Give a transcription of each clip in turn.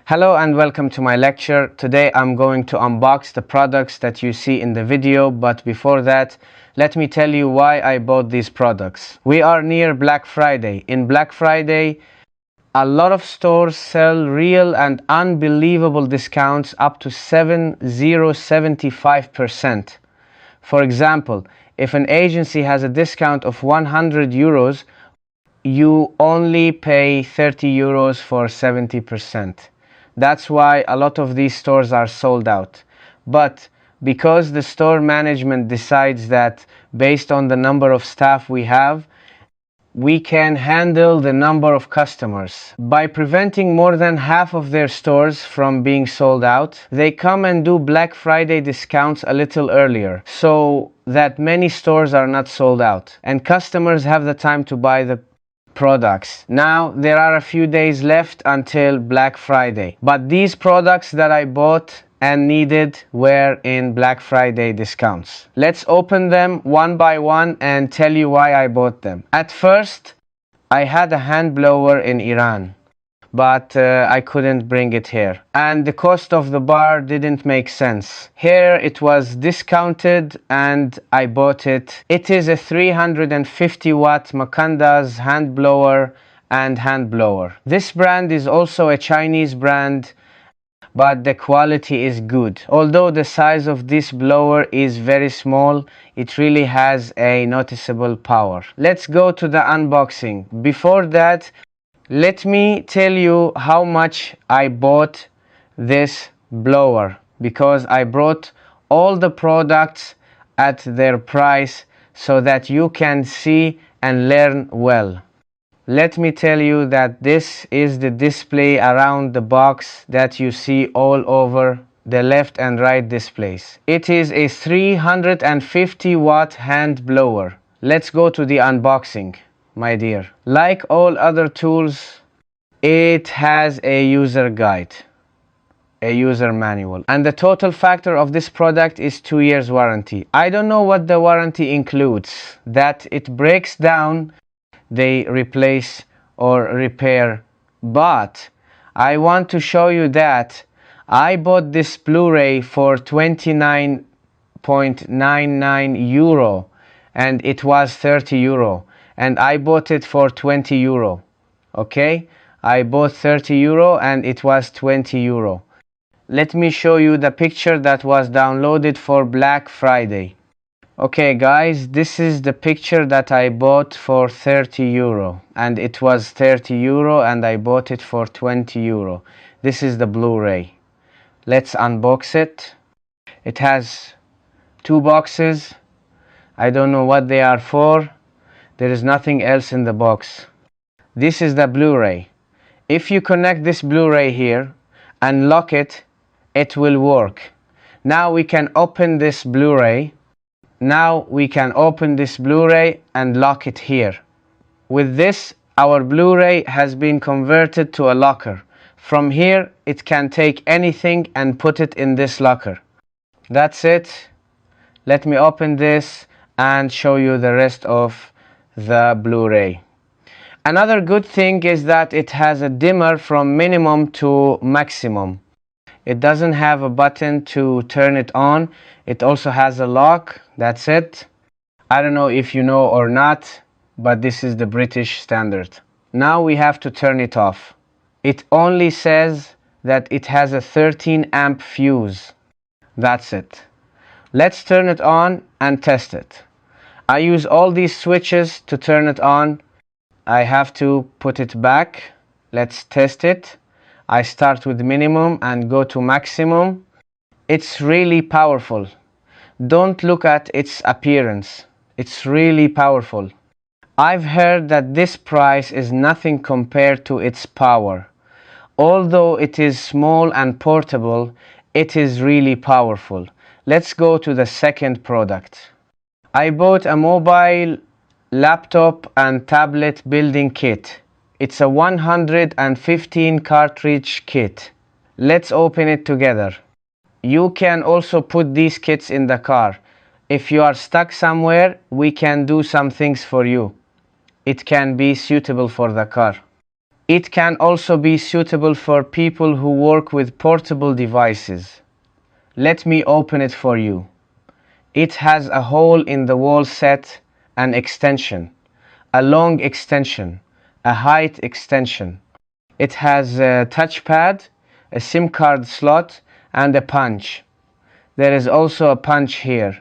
Hello and welcome to my lecture. Today I'm going to unbox the products that you see in the video, but before that, let me tell you why I bought these products. We are near Black Friday. In Black Friday, a lot of stores sell real and unbelievable discounts up to 75%. For example, if an agency has a discount of 100 euros, you only pay 30 euros for 70%. That's why a lot of these stores are sold out. But because the store management decides that based on the number of staff we have, we can handle the number of customers. By preventing more than half of their stores from being sold out, they come and do Black Friday discounts a little earlier, so that many stores are not sold out and customers have the time to buy the products. Now there are a few days left until Black Friday, but these products that I bought and needed were in Black Friday discounts. Let's open them one by one and tell you why I bought them. At first, I had a hand blower in Iran, but I couldn't bring it here, and the cost of the bar didn't make sense. Here it was discounted and I bought it. It is a 350 watt Makanda's hand blower and hand blower. This brand is also a Chinese brand, but the quality is good. Although the size of this blower is very small, it really has a noticeable power. Let's go to the unboxing. Before that, let me tell you how much I bought this blower, because I brought all the products at their price so that you can see and learn well. Let me tell you that this is the display around the box that you see all over the left and right displays. It is a 350 watt hand blower. Let's go to the unboxing, my dear. Like all other tools, it has a user guide, a user manual, and the total factor of this product is 2 years warranty. I don't know what the warranty includes, that it breaks down, they replace or repair, but I want to show you that I bought this Blu-ray for 29.99 euro and it was 30 euro, and I bought it for 20 euro. Okay, I bought 30 euro and it was 20 euro. Let me show you the picture that was downloaded for Black Friday. Okay guys, this is the picture that I bought for 30 euro and it was 30 euro and I bought it for 20 euro. This is the Blu-ray. Let's unbox it. It has two boxes. I don't know what they are for. There is nothing else in the box. This is the Blu-ray. If you connect this Blu-ray here and lock it, it will work. Now we can open this Blu-ray. Now we can open this Blu-ray and lock it here. With this, our Blu-ray has been converted to a locker. From here, it can take anything and put it in this locker. That's it. Let me open this and show you the rest of the Blu-ray. Another good thing is that it has a dimmer from minimum to maximum. It doesn't have a button to turn it on. It also has a lock. That's it. I don't know if you know or not, but this is the British standard. Now we have to turn it off. It only says that it has a 13 amp fuse. That's it. Let's turn it on and test it. I use all these switches to turn it on. I have to put it back. Let's test it. I start with minimum and go to maximum. It's really powerful. Don't look at its appearance. It's really powerful. I've heard that this price is nothing compared to its power. Although it is small and portable, it is really powerful. Let's go to the second product. I bought a mobile laptop and tablet building kit. It's a 115 cartridge kit. Let's open it together. You can also put these kits in the car. If you are stuck somewhere, we can do some things for you. It can be suitable for the car. It can also be suitable for people who work with portable devices. Let me open it for you. It has a hole in the wall set, an extension, a long extension, a height extension. It has a touchpad, a SIM card slot, and a punch. There is also a punch here.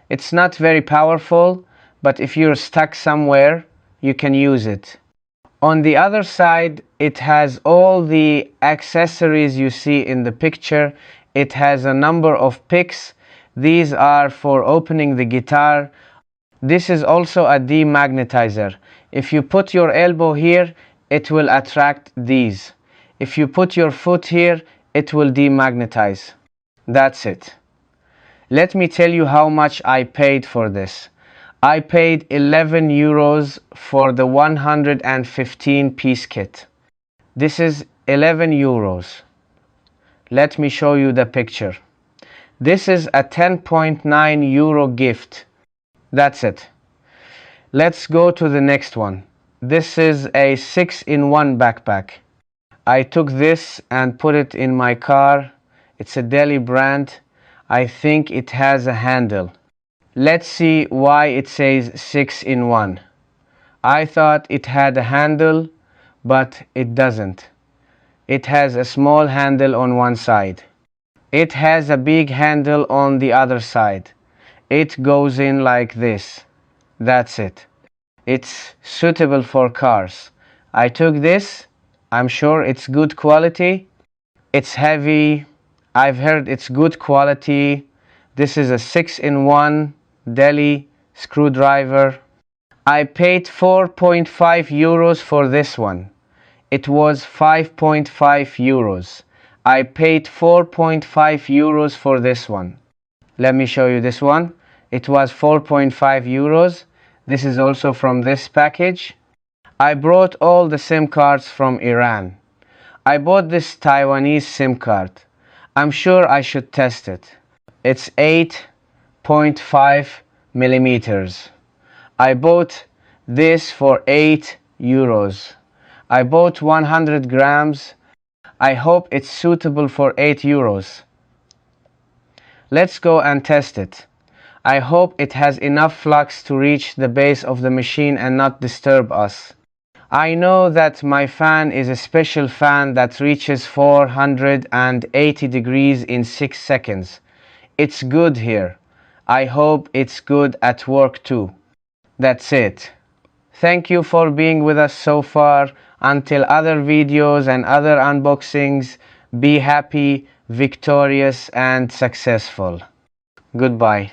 It's not very powerful, but if you're stuck somewhere, you can use it. On the other side, it has all the accessories you see in the picture. It has a number of picks. These are for opening the guitar. This is also a demagnetizer. If you put your elbow here, it will attract these. If you put your foot here, it will demagnetize. That's it. Let me tell you how much I paid for this. I paid 11 euros for the 115 piece kit. This is 11 euros. Let me show you the picture. This is a 10.9 euro gift. That's it. Let's go to the next one. This is a 6-in-1 backpack. I took this and put it in my car. It's a Delhi brand. I think it has a handle. Let's see why it says 6-in-1. I thought it had a handle, but it doesn't. It has a small handle on one side. It has a big handle on the other side. It goes in like this. That's it. It's suitable for cars. I took this. I'm sure it's good quality. It's heavy. I've heard it's good quality. This is a 6-in-1 Delhi screwdriver. I paid 4.5 euros for this one. It was 5.5 euros. I paid 4.5 euros for this one. Let me show you this one. It was 4.5 euros. This is also from this package. I brought all the SIM cards from Iran. I bought this Taiwanese SIM card. I'm sure I should test it. It's 8.5 millimeters. I bought this for 8 euros. I bought 100 grams. I hope it's suitable for 8 euros. Let's go and test it. I hope it has enough flux to reach the base of the machine and not disturb us. I know that my fan is a special fan that reaches 480 degrees in 6 seconds. It's good here. I hope it's good at work too. That's it. Thank you for being with us so far. Until other videos and other unboxings, be happy, victorious and successful. Goodbye.